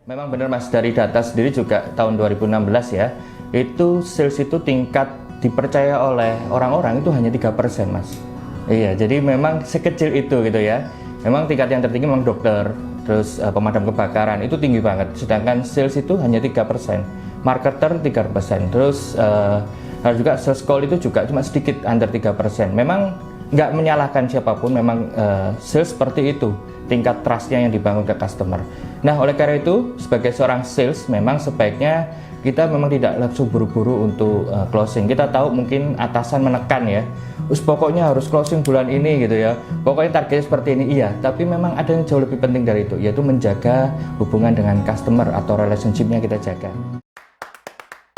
Memang benar Mas, dari data sendiri juga tahun 2016 ya, itu sales itu tingkat dipercaya oleh orang-orang itu hanya 3% Mas. Iya, jadi memang sekecil itu gitu ya. Memang tingkat yang tertinggi memang dokter, terus pemadam kebakaran itu tinggi banget. Sedangkan sales itu hanya 3%, marketer 3%, terus juga sales call itu juga cuma sedikit under 3%. Memang nggak menyalahkan siapapun, memang sales seperti itu, tingkat trustnya yang dibangun ke customer. Nah, oleh karena itu sebagai seorang sales memang sebaiknya kita memang tidak langsung buru-buru untuk closing. Kita tahu mungkin atasan menekan ya, pokoknya harus closing bulan ini gitu ya, pokoknya targetnya seperti ini. Iya, tapi memang ada yang jauh lebih penting dari itu, yaitu menjaga hubungan dengan customer atau relationship-nya kita jaga.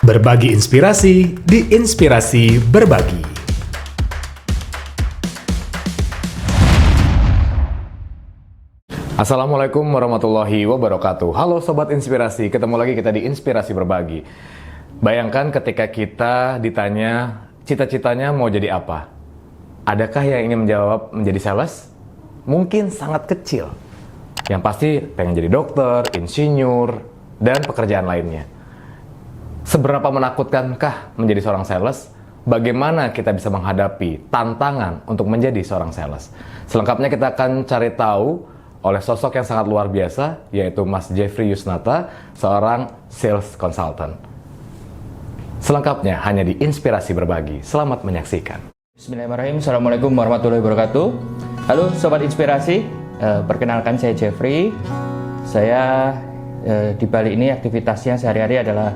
Berbagi inspirasi di Inspirasi Berbagi. Assalamualaikum warahmatullahi wabarakatuh. Halo Sobat Inspirasi, ketemu lagi kita di Inspirasi Berbagi. Bayangkan ketika kita ditanya cita-citanya mau jadi apa? Adakah yang ingin menjawab menjadi sales? Mungkin sangat kecil. Yang pasti pengen jadi dokter, insinyur, dan pekerjaan lainnya. Seberapa menakutkankah menjadi seorang sales? Bagaimana kita bisa menghadapi tantangan untuk menjadi seorang sales? Selengkapnya kita akan cari tahu oleh sosok yang sangat luar biasa, yaitu Mas Jeffrey Yusnata, seorang sales consultant. Selengkapnya hanya di Inspirasi Berbagi. Selamat menyaksikan. Bismillahirrahmanirrahim. Assalamualaikum warahmatullahi wabarakatuh. Halo Sobat Inspirasi, perkenalkan saya Jeffrey. Saya di Bali ini aktivitasnya sehari-hari adalah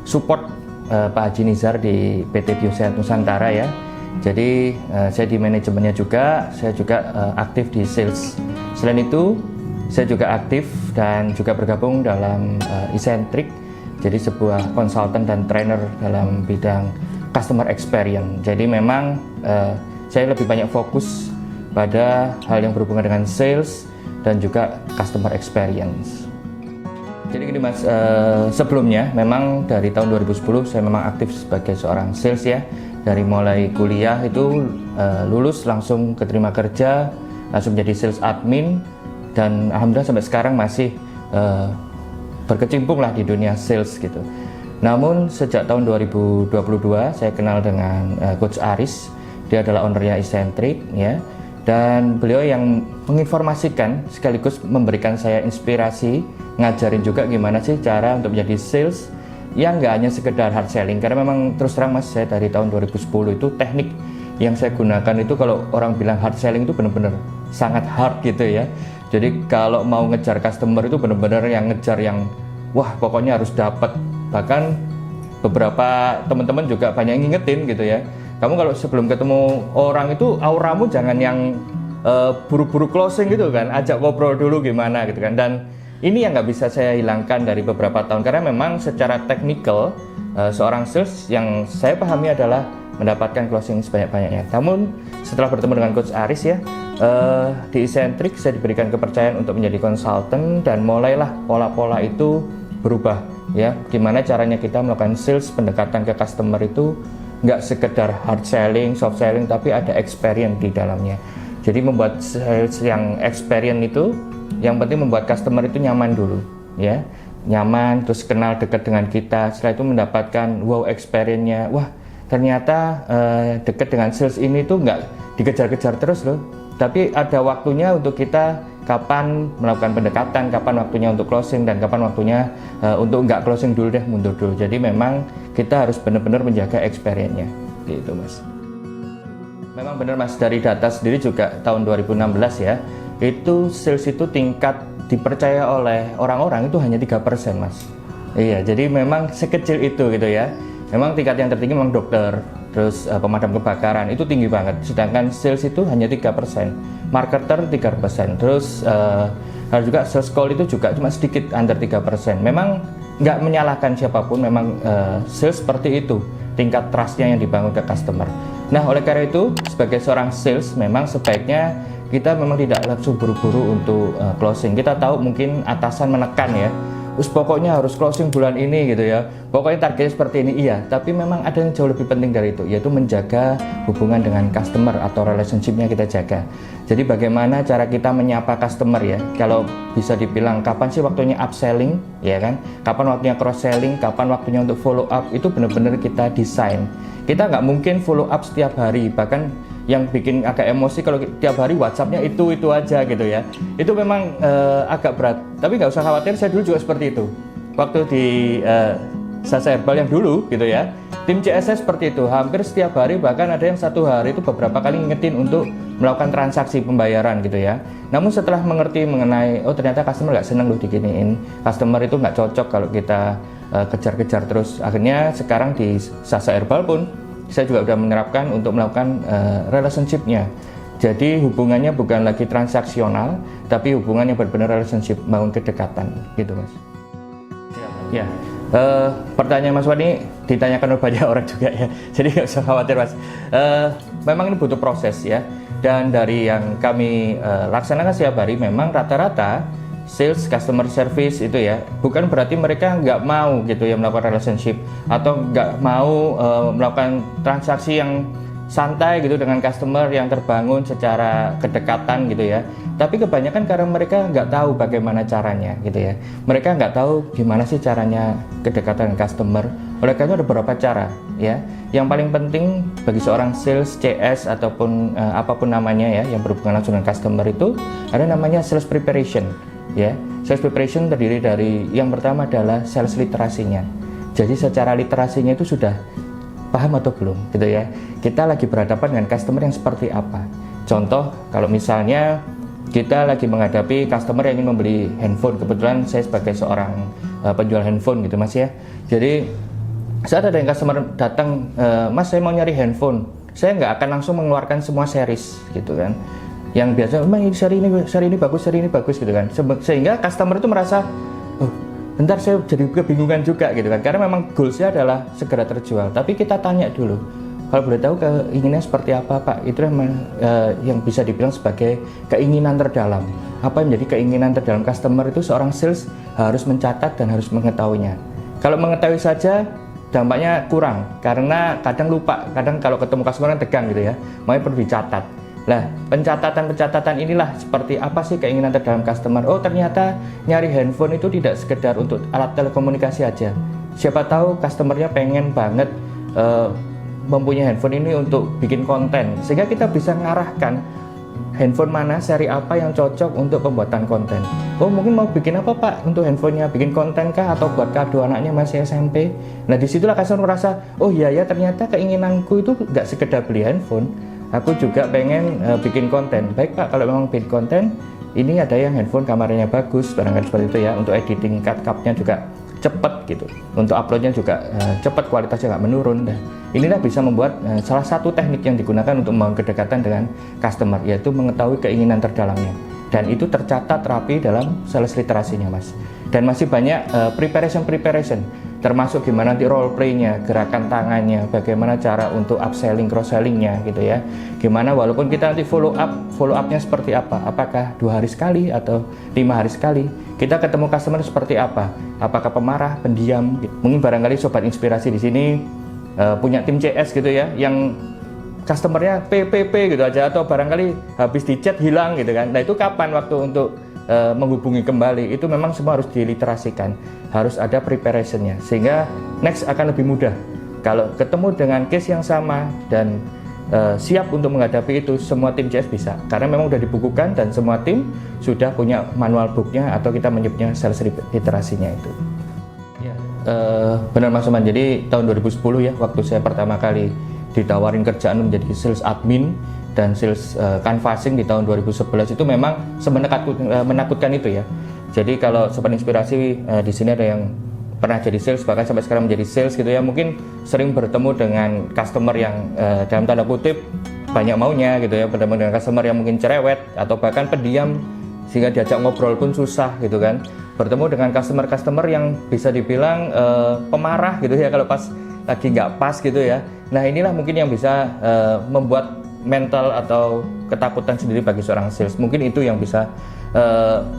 support Pak Haji Nizar di PT Biosehat Nusantara ya. Jadi saya di manajemennya juga, saya juga aktif di sales. Selain itu, saya juga aktif dan juga bergabung dalam Eccentric, jadi sebuah konsultan dan trainer dalam bidang customer experience. Jadi memang saya lebih banyak fokus pada hal yang berhubungan dengan sales dan juga customer experience. Jadi gini Mas, sebelumnya memang dari tahun 2010 saya memang aktif sebagai seorang sales ya. Dari mulai kuliah itu lulus langsung keterima kerja, langsung menjadi sales admin, dan alhamdulillah sampai sekarang masih berkecimpung lah di dunia sales gitu. Namun sejak tahun 2022 saya kenal dengan Coach Aris. Dia adalah ownernya Eccentric ya, dan beliau yang menginformasikan sekaligus memberikan saya inspirasi, ngajarin juga gimana sih cara untuk menjadi sales yang nggak hanya sekedar hard selling. Karena memang terus terang Mas, saya dari tahun 2010 itu teknik yang saya gunakan itu, kalau orang bilang hard selling itu benar-benar sangat hard gitu ya. Jadi kalau mau ngejar customer itu benar-benar yang ngejar yang wah pokoknya harus dapat. Bahkan beberapa teman-teman juga banyak yang ngingetin gitu ya, kamu kalau sebelum ketemu orang itu auramu jangan yang buru-buru closing gitu kan, ajak ngobrol dulu gimana gitu kan. Dan ini yang nggak bisa saya hilangkan dari beberapa tahun, karena memang secara teknikal seorang sales yang saya pahami adalah mendapatkan closing sebanyak-banyaknya. Namun setelah bertemu dengan Coach Aris ya, di Eccentric saya diberikan kepercayaan untuk menjadi konsultan, dan mulailah pola-pola itu berubah ya. Gimana caranya kita melakukan sales, pendekatan ke customer itu nggak sekedar hard selling, soft selling, tapi ada experience di dalamnya. Jadi membuat sales yang experience itu, yang penting membuat customer itu nyaman dulu ya, nyaman, terus kenal dekat dengan kita. Setelah itu mendapatkan wow experience-nya, wah ternyata dekat dengan sales ini tuh nggak dikejar-kejar terus loh, tapi ada waktunya untuk kita kapan melakukan pendekatan, kapan waktunya untuk closing, dan kapan waktunya untuk nggak closing dulu deh, mundur dulu. Jadi memang kita harus benar-benar menjaga experience-nya gitu Mas. Memang benar Mas, dari data sendiri juga tahun 2016 ya, itu sales itu tingkat dipercaya oleh orang-orang itu hanya 3% Mas. Iya, jadi memang sekecil itu gitu ya. Memang tingkat yang tertinggi memang dokter, terus pemadam kebakaran itu tinggi banget. Sedangkan sales itu hanya 3%, marketer 3%, terus juga sales call itu juga cuma sedikit under 3%. Memang nggak menyalahkan siapapun, memang sales seperti itu, tingkat trustnya yang dibangun ke customer. Nah, oleh karena itu sebagai seorang sales memang sebaiknya kita memang tidak langsung buru-buru untuk closing. Kita tahu mungkin atasan menekan ya, pokoknya harus closing bulan ini gitu ya, pokoknya targetnya seperti ini. Iya, tapi memang ada yang jauh lebih penting dari itu, yaitu menjaga hubungan dengan customer atau relationship-nya kita jaga. Jadi bagaimana cara kita menyapa customer ya, kalau bisa dibilang kapan sih waktunya upselling ya kan, kapan waktunya cross selling, kapan waktunya untuk follow up, itu benar-benar kita desain. Kita nggak mungkin follow up setiap hari, bahkan yang bikin agak emosi kalau tiap hari WhatsApp-nya itu aja gitu ya. Itu memang agak berat. Tapi nggak usah khawatir, saya dulu juga seperti itu. Waktu di Sasa Herbal yang dulu gitu ya, tim CSS seperti itu. Hampir setiap hari, bahkan ada yang satu hari itu beberapa kali ngingetin untuk melakukan transaksi pembayaran gitu ya. Namun setelah mengerti mengenai, oh ternyata customer nggak seneng loh diginiin, customer itu nggak cocok kalau kita kejar-kejar terus. Akhirnya sekarang di Sasa Herbal pun saya juga sudah menerapkan untuk melakukan relationship-nya. Jadi hubungannya bukan lagi transaksional, tapi hubungannya benar-benar relationship, bangun kedekatan, gitu Mas. Ya, pertanyaan Mas Wani ditanyakan oleh banyak orang juga ya. Jadi nggak usah khawatir Mas. Memang ini butuh proses ya. Dan dari yang kami laksanakan setiap hari, memang rata-rata sales, customer service itu ya, bukan berarti mereka nggak mau gitu ya melakukan relationship atau nggak mau melakukan transaksi yang santai gitu dengan customer yang terbangun secara kedekatan gitu ya. Tapi kebanyakan karena mereka nggak tahu bagaimana caranya gitu ya. Mereka nggak tahu gimana sih caranya kedekatan dengan customer. Oleh karena itu ada beberapa cara ya. Yang paling penting bagi seorang sales, CS ataupun apapun namanya ya yang berhubungan langsung dengan customer itu ada namanya sales preparation. Ya, sales preparation terdiri dari yang pertama adalah sales literasinya. Jadi secara literasinya itu sudah paham atau belum gitu ya. Kita lagi berhadapan dengan customer yang seperti apa. Contoh, kalau misalnya kita lagi menghadapi customer yang ingin membeli handphone, kebetulan saya sebagai seorang penjual handphone gitu Mas ya. Jadi saat ada yang customer datang, Mas saya mau nyari handphone, saya nggak akan langsung mengeluarkan semua series gitu kan. Yang biasa memang seri ini bagus gitu kan, sehingga customer itu merasa, oh bentar saya jadi kebingungan juga gitu kan, karena memang goalsnya adalah segera terjual. Tapi kita tanya dulu, kalau boleh tahu keinginannya seperti apa Pak, itu yang bisa dibilang sebagai keinginan terdalam. Apa yang menjadi keinginan terdalam customer itu seorang sales harus mencatat dan harus mengetahuinya. Kalau mengetahui saja dampaknya kurang, karena kadang lupa, kadang kalau ketemu customer kan tegang gitu ya, makanya perlu dicatat. Nah, pencatatan inilah seperti apa sih keinginan terdalam customer. Oh, ternyata nyari handphone itu tidak sekedar untuk alat telekomunikasi aja. Siapa tahu customernya pengen banget mempunyai handphone ini untuk bikin konten, sehingga kita bisa mengarahkan handphone mana, seri apa yang cocok untuk pembuatan konten. Oh, mungkin mau bikin apa Pak untuk handphonenya, bikin konten kah atau buat kado anaknya masih SMP. Nah, disitulah customer merasa, oh iya ya ternyata keinginanku itu nggak sekedar beli handphone, aku juga pengen bikin konten. Baik Pak, kalau memang bikin konten, ini ada yang handphone kameranya bagus, barangkali seperti itu ya. Untuk editing cut-nya juga cepat gitu. Untuk uploadnya juga cepat, kualitasnya nggak menurun. Nah, inilah bisa membuat salah satu teknik yang digunakan untuk membangun kedekatan dengan customer, yaitu mengetahui keinginan terdalamnya. Dan itu tercatat rapi dalam sales literasinya Mas. Dan masih banyak preparation, termasuk gimana nanti role play-nya, gerakan tangannya, bagaimana cara untuk upselling, cross-selling-nya gitu ya. Gimana walaupun kita nanti follow up-nya seperti apa, apakah 2 hari sekali atau 5 hari sekali, kita ketemu customer seperti apa, apakah pemarah, pendiam gitu. Mungkin barangkali sobat inspirasi di sini punya tim CS gitu ya, yang customernya PPP gitu aja, atau barangkali habis di chat hilang gitu kan. Nah, itu kapan waktu untuk menghubungi kembali? Itu memang semua harus diliterasikan, harus ada preparationnya, sehingga next akan lebih mudah. Kalau ketemu dengan case yang sama dan siap untuk menghadapi itu, semua tim CS bisa, karena memang sudah dibukukan dan semua tim sudah punya manual booknya, atau kita menyebutnya sales literasinya itu. Benar Mas Oman, jadi tahun 2010 ya, waktu saya pertama kali ditawarin kerjaan menjadi sales admin dan sales canvassing di tahun 2011, itu memang menakutkan itu ya. Jadi kalau sobat inspirasi di sini ada yang pernah jadi sales, bahkan sampai sekarang menjadi sales gitu ya, mungkin sering bertemu dengan customer yang dalam tanda kutip banyak maunya gitu ya, bertemu dengan customer yang mungkin cerewet atau bahkan pendiam sehingga diajak ngobrol pun susah gitu kan, bertemu dengan customer yang bisa dibilang pemarah gitu ya kalau pas lagi nggak pas gitu ya. Nah, inilah mungkin yang bisa membuat mental atau ketakutan sendiri bagi seorang sales. Mungkin itu yang bisa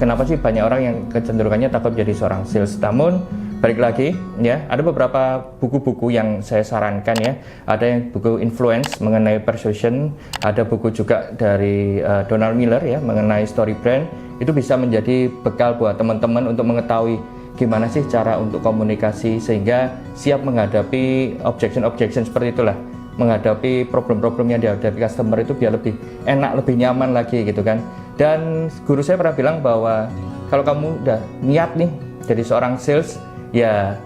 kenapa sih banyak orang yang kecenderungannya takut jadi seorang sales. Namun balik lagi ya, ada beberapa buku-buku yang saya sarankan ya. Ada yang buku influence mengenai persuasion, ada buku juga dari Donald Miller ya mengenai story brand. Itu bisa menjadi bekal buat teman-teman untuk mengetahui gimana sih cara untuk komunikasi sehingga siap menghadapi objection seperti itulah, menghadapi problem-problem yang dihadapi customer itu biar lebih enak, lebih nyaman lagi gitu kan. Dan guru saya pernah bilang bahwa kalau kamu udah niat nih jadi seorang sales, ya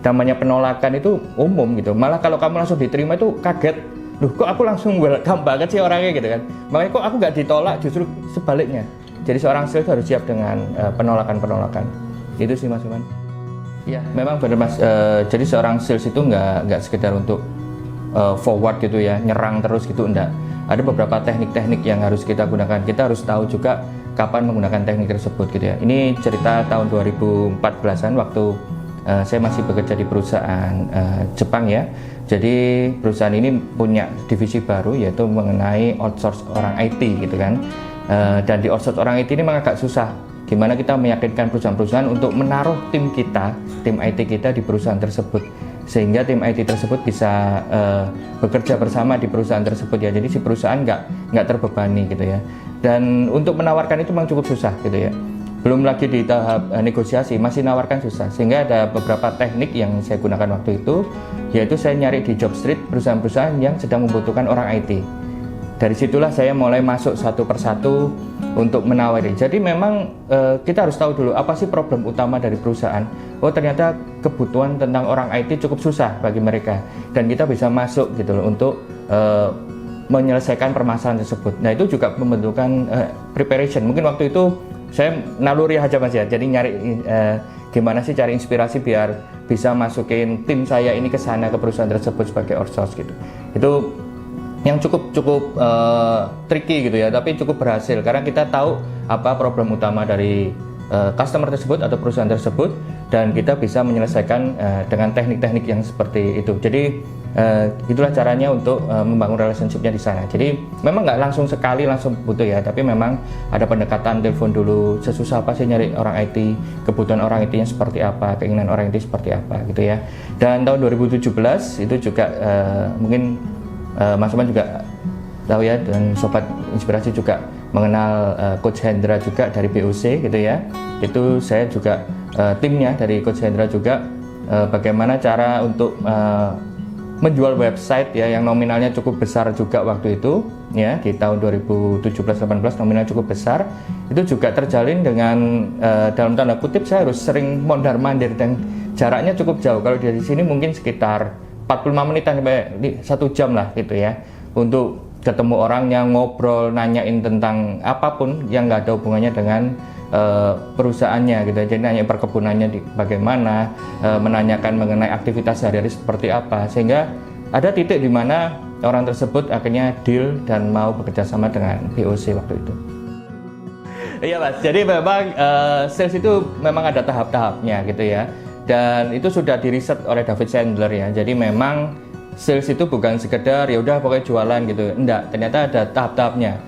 namanya penolakan itu umum gitu. Malah kalau kamu langsung diterima itu kaget, loh kok aku langsung welcome banget sih orangnya gitu kan. Makanya kok aku nggak ditolak, justru sebaliknya. Jadi seorang sales harus siap dengan penolakan-penolakan. Itu sih Mas Iman. Ya memang benar Mas. Jadi seorang sales itu nggak sekedar untuk forward gitu ya, nyerang terus gitu, enggak. Ada beberapa teknik-teknik yang harus kita gunakan. Kita harus tahu juga kapan menggunakan teknik tersebut gitu ya. Ini cerita tahun 2014-an waktu saya masih bekerja di perusahaan Jepang ya. Jadi perusahaan ini punya divisi baru yaitu mengenai outsource orang IT gitu kan. Dan di outsource orang IT ini memang agak susah. Gimana kita meyakinkan perusahaan-perusahaan untuk menaruh tim kita, tim IT kita di perusahaan tersebut, sehingga tim IT tersebut bisa bekerja bersama di perusahaan tersebut ya. Jadi si perusahaan nggak terbebani gitu ya. Dan untuk menawarkan itu memang cukup susah gitu ya. Belum lagi di tahap negosiasi masih nawarkan susah. Sehingga ada beberapa teknik yang saya gunakan waktu itu, yaitu saya nyari di job street perusahaan-perusahaan yang sedang membutuhkan orang IT. Dari situlah saya mulai masuk satu persatu untuk menawari. Jadi memang kita harus tahu dulu apa sih problem utama dari perusahaan. Oh ternyata kebutuhan tentang orang IT cukup susah bagi mereka, dan kita bisa masuk gitu loh untuk menyelesaikan permasalahan tersebut. Nah itu juga membentukkan preparation. Mungkin waktu itu saya naluri aja Mas ya. Jadi nyari gimana sih cari inspirasi biar bisa masukin tim saya ini ke sana ke perusahaan tersebut sebagai outsource gitu. Itu yang cukup tricky gitu ya, tapi cukup berhasil karena kita tahu apa problem utama dari customer tersebut atau perusahaan tersebut, dan kita bisa menyelesaikan dengan teknik-teknik yang seperti itu. Jadi itulah caranya untuk membangun relationship-nya di sana. Jadi memang nggak langsung sekali langsung butuh ya, tapi memang ada pendekatan, telepon dulu, sesusah apa sih nyari orang IT, kebutuhan orang IT-nya seperti apa, keinginan orang IT seperti apa gitu ya. Dan tahun 2017 itu juga mungkin Mas Iman juga tahu ya, dan Sobat Inspirasi juga mengenal Coach Hendra juga dari BOC gitu ya. Itu saya juga timnya dari Coach Hendra juga bagaimana cara untuk menjual website ya yang nominalnya cukup besar juga waktu itu ya, di tahun 2017-18 nominal cukup besar. Itu juga terjalin dengan dalam tanda kutip saya harus sering mondar-mandir dan jaraknya cukup jauh. Kalau dari sini mungkin sekitar 45 menitan sampai 1 jam lah gitu ya, untuk ketemu orang yang ngobrol, nanyain tentang apapun yang nggak ada hubungannya dengan perusahaannya gitu. Jadi nanya perkebunannya bagaimana, menanyakan mengenai aktivitas sehari-hari seperti apa, sehingga ada titik di mana orang tersebut akhirnya deal dan mau bekerja sama dengan BOC waktu itu. Iya Mas, jadi memang sales itu memang ada tahap-tahapnya gitu ya. Dan itu sudah diriset oleh David Sandler ya. Jadi memang sales itu bukan sekedar ya udah pokoknya jualan gitu. Enggak, ternyata ada tahap-tahapnya.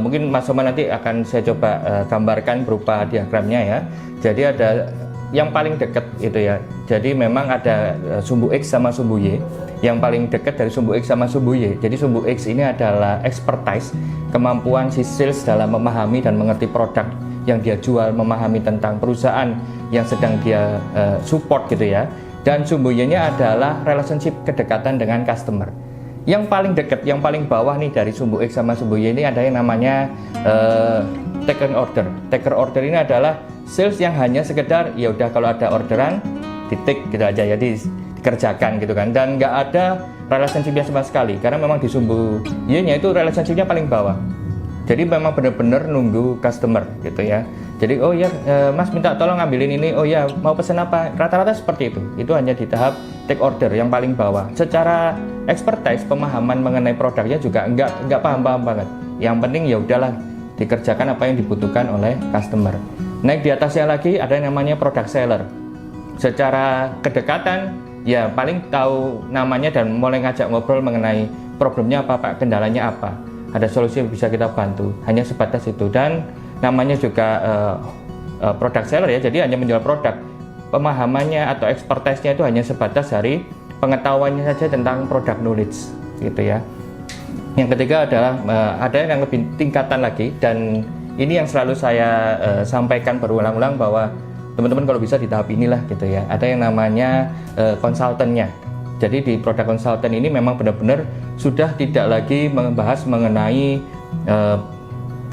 Mungkin Mas Soma nanti akan saya coba gambarkan berupa diagramnya ya. Jadi ada yang paling dekat itu ya. Jadi memang ada sumbu X sama sumbu Y. Yang paling dekat dari sumbu X sama sumbu Y. Jadi sumbu X ini adalah expertise, kemampuan si sales dalam memahami dan mengerti produk yang dia jual, memahami tentang perusahaan yang sedang dia support gitu ya. Dan sumbu Y-nya adalah relationship, kedekatan dengan customer. Yang paling dekat, yang paling bawah nih dari sumbu X sama sumbu Y ini ada yang namanya taker order. Taker order ini adalah sales yang hanya sekedar ya udah kalau ada orderan titik gitu aja ya dikerjakan gitu kan, dan nggak ada relationship-nya sama sekali karena memang di sumbu Y-nya itu relationship-nya paling bawah. Jadi memang benar-benar nunggu customer gitu ya. Jadi oh ya Mas minta tolong ambilin ini, oh ya mau pesen apa, rata-rata seperti itu. Itu hanya di tahap take order yang paling bawah. Secara expertise, pemahaman mengenai produknya juga nggak paham-paham banget. Yang penting ya udahlah dikerjakan apa yang dibutuhkan oleh customer. Naik di atasnya lagi ada yang namanya product seller. Secara kedekatan ya paling tahu namanya dan mulai ngajak ngobrol mengenai problemnya apa Pak, kendalanya apa, ada solusi yang bisa kita bantu, hanya sebatas itu. Dan namanya juga product seller ya, jadi hanya menjual produk, pemahamannya atau expertise-nya itu hanya sebatas dari pengetahuannya saja tentang product knowledge gitu ya. Yang ketiga adalah ada yang lebih tingkatan lagi, dan ini yang selalu saya sampaikan berulang-ulang bahwa teman-teman kalau bisa di tahap inilah gitu ya. Ada yang namanya konsultannya. Jadi di produk konsultan ini memang benar-benar sudah tidak lagi membahas mengenai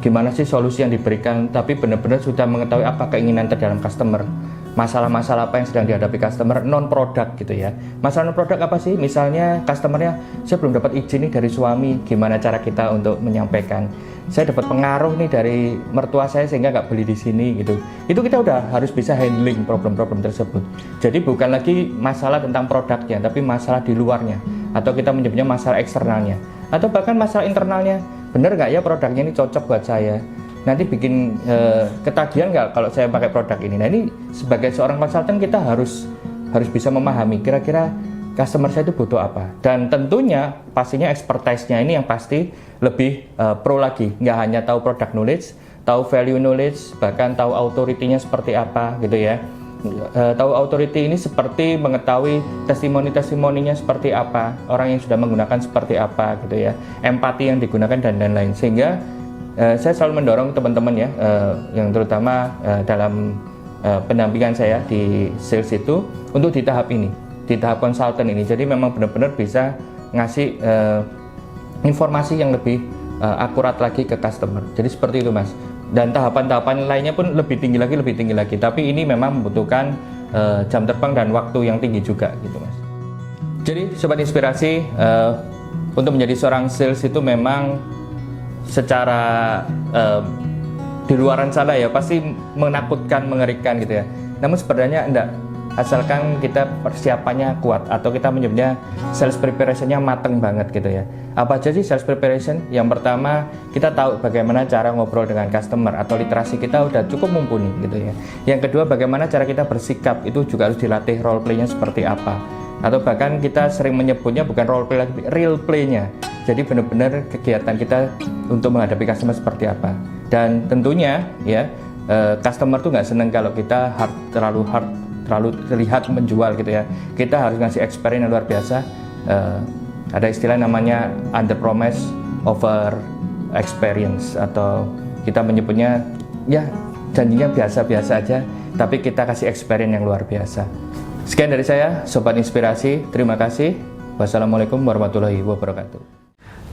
gimana sih solusi yang diberikan, tapi benar-benar sudah mengetahui apa keinginan terdalam customer, masalah-masalah apa yang sedang dihadapi customer, non produk gitu ya. Masalah non produk apa sih? Misalnya customernya, saya belum dapat izin nih dari suami, gimana cara kita untuk menyampaikan? Saya dapat pengaruh nih dari mertua saya sehingga nggak beli di sini gitu. Itu kita udah harus bisa handling problem-problem tersebut. Jadi bukan lagi masalah tentang produknya, tapi masalah di luarnya, atau kita menyebutnya masalah eksternalnya, atau bahkan masalah internalnya. Bener nggak ya produknya ini cocok buat saya? Nanti bikin ketagihan nggak kalau saya pakai produk ini? Nah ini sebagai seorang konsultan kita harus bisa memahami kira-kira customer saya itu butuh apa. Dan tentunya pastinya expertise-nya ini yang pasti lebih pro lagi. Nggak hanya tahu product knowledge, tahu value knowledge, bahkan tahu authority-nya seperti apa gitu ya. Tahu authority ini seperti mengetahui testimoni-testimoninya seperti apa, orang yang sudah menggunakan seperti apa gitu ya, empati yang digunakan dan lain-lain. Sehingga saya selalu mendorong teman-teman ya, yang terutama dalam pendampingan saya di sales itu untuk di tahap ini, di tahap konsultan ini. Jadi memang benar-benar bisa ngasih informasi yang lebih akurat lagi ke customer. Jadi seperti itu Mas. Dan tahapan-tahapan lainnya pun lebih tinggi lagi. Tapi ini memang membutuhkan jam terbang dan waktu yang tinggi juga gitu Mas. Jadi Sobat Inspirasi, untuk menjadi seorang sales itu memang secara di luaran sana ya pasti menakutkan, mengerikan gitu ya. Namun sebenarnya enggak, asalkan kita persiapannya kuat, atau kita menyebutnya sales preparation-nya mateng banget gitu ya. Apa aja sih sales preparation? Yang pertama, kita tahu bagaimana cara ngobrol dengan customer, atau literasi kita udah cukup mumpuni gitu ya. Yang kedua, bagaimana cara kita bersikap, itu juga harus dilatih, role play-nya seperti apa. Atau bahkan kita sering menyebutnya bukan role play, tapi real play-nya. Jadi benar-benar kegiatan kita untuk menghadapi customer seperti apa. Dan tentunya ya, customer tuh nggak seneng kalau kita terlalu terlihat menjual gitu ya. Kita harus ngasih experience yang luar biasa. Ada istilah namanya under promise over experience, atau kita menyebutnya ya janjinya biasa-biasa aja, tapi kita kasih experience yang luar biasa. Sekian dari saya, Sobat Inspirasi. Terima kasih. Wassalamualaikum warahmatullahi wabarakatuh.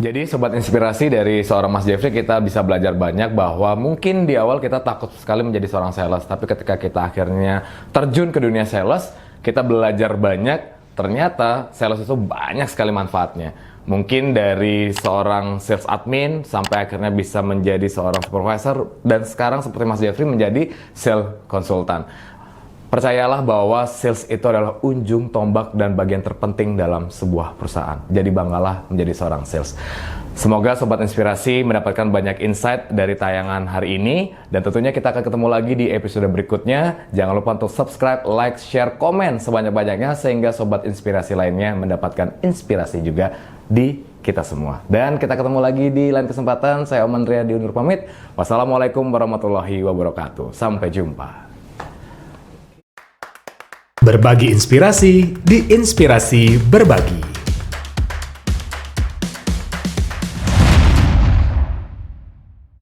Jadi Sobat Inspirasi, dari seorang Mas Jeffrey kita bisa belajar banyak bahwa mungkin di awal kita takut sekali menjadi seorang sales, tapi ketika kita akhirnya terjun ke dunia sales, kita belajar banyak. Ternyata sales itu banyak sekali manfaatnya. Mungkin dari seorang sales admin sampai akhirnya bisa menjadi seorang supervisor, dan sekarang seperti Mas Jeffrey menjadi sales konsultan. Percayalah bahwa sales itu adalah ujung tombak dan bagian terpenting dalam sebuah perusahaan. Jadi banggalah menjadi seorang sales. Semoga Sobat Inspirasi mendapatkan banyak insight dari tayangan hari ini. Dan tentunya kita akan ketemu lagi di episode berikutnya. Jangan lupa untuk subscribe, like, share, komen sebanyak-banyaknya, sehingga Sobat Inspirasi lainnya mendapatkan inspirasi juga di kita semua. Dan kita ketemu lagi di lain kesempatan. Saya Om Andrea diundur pamit. Wassalamualaikum warahmatullahi wabarakatuh. Sampai jumpa. Berbagi inspirasi di Inspirasi Berbagi.